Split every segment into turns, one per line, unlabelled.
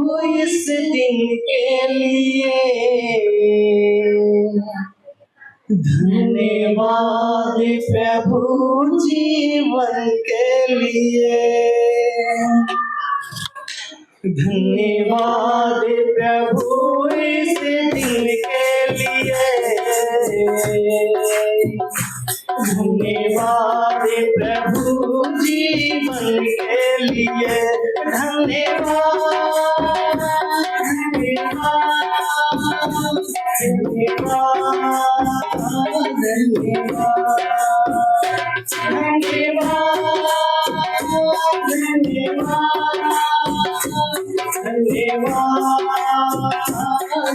इस दिन के लिए। धन्यवाद प्रभु जीवन के लिए। धन्यवाद प्रभु इस दिन के लिए। धन्यवाद प्रभु जीवन के लिए। धन्यवाद धन्यवाद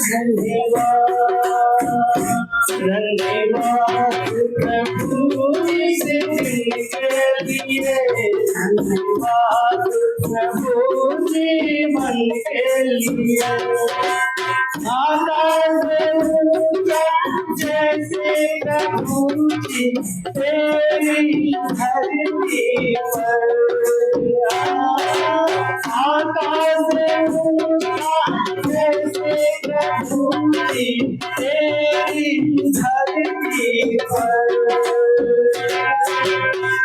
धन्यवाद धन्यवाद प्रभु इस दिन के लिए। धन्यवाद प्रभु जीवन के लिए। आकाश जैसे प्रभु जी तेरी धरती पर। आकाश जैसे प्रभु जी तेरी धरती पर।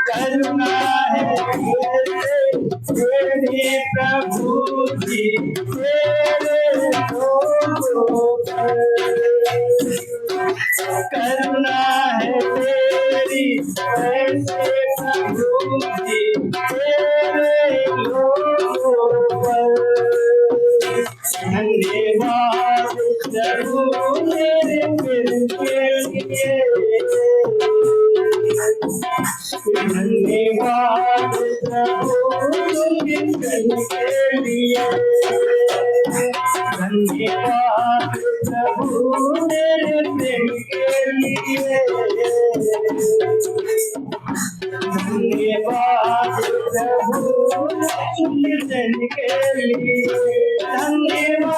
करुणा है तेरी प्रभु जी तेरे लोगों पर। करुणा है तेरी ऐसे प्रभु जी तेरे लोगों पर। धन्यवाद प्रभु मेरे दिल के लिए। धन्यवाद प्रभु जीवन के लिए। धन्यवाद प्रभु मेरे प्रेम के लिए। धन्यवाद प्रभु जीवन के लिए। धन्यवाद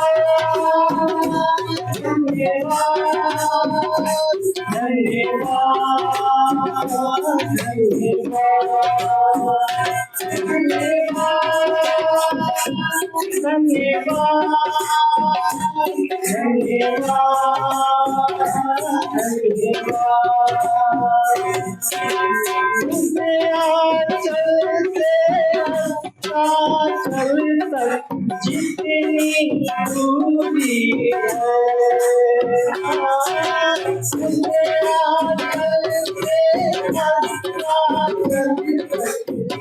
धन्यवाद धन्यवाद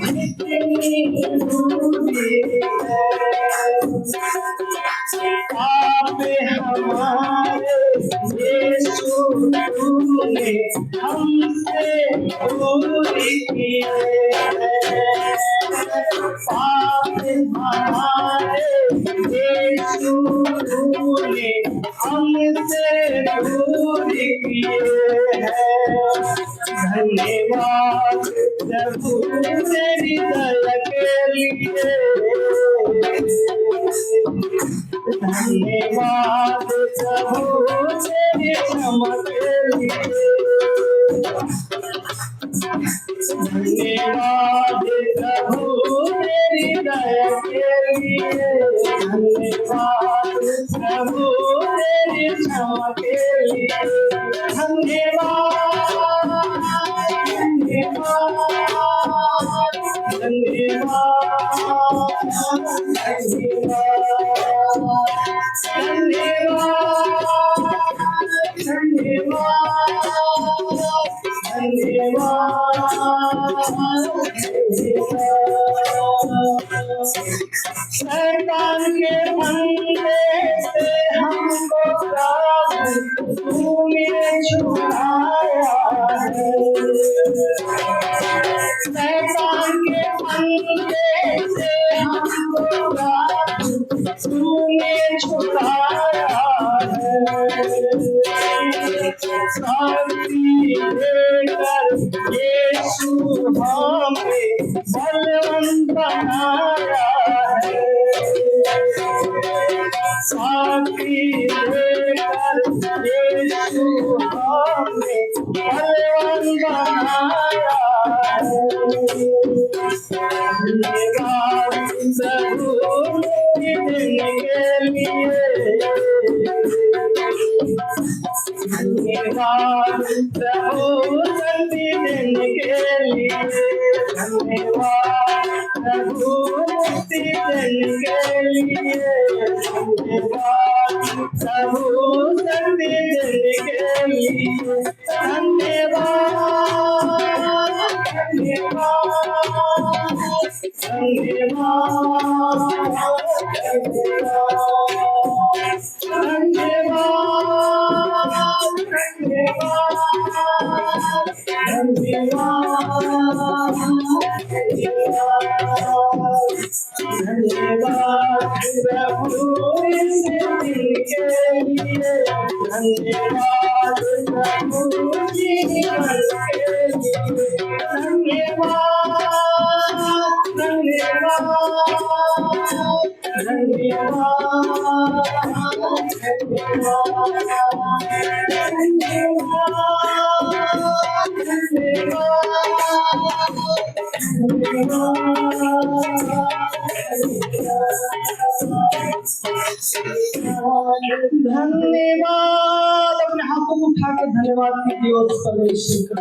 जितनी दूरी है। आप हमारे यीशु तूने हमसे दूरी की है। आप हमारे यीशु तूने हमसे दूरी किए हैं। धन्यवाद प्रभु तेरी दया के लिए। धन्यवाद प्रभु तेरी क्षमा के लिए। धन्यवाद प्रभु तेरी दया के लिए। धन्यवाद प्रभु तेरी क्षमा के लिए। धन्यवाद धन्यवाद धन्यवाद शैतान के फंदे से हमको काबू तूने छुड़ाया है। शैतान के फंदे से हमको काबू तूने छुड़ाया है। शांति देकर यीशु हमें बलवंत बनाया है। शांति देकर यीशु हमें बलवंत बनाया है। धन्यवाद प्रभु दिन के लिए धन्यवाद प्रभु शक्ति देने के लिए धन्यवाद प्रभु मुक्ति देने के लिए धन्यवाद प्रभु शक्ति देने के लिए धन्यवाद धन्यवाद प्रभु इस दिन के लिए धन्यवाद प्रभु जीवन के लिए धन्यवाद अपने हाथों को उठा के धन्यवाद कीजिए उस परमेश्वर का।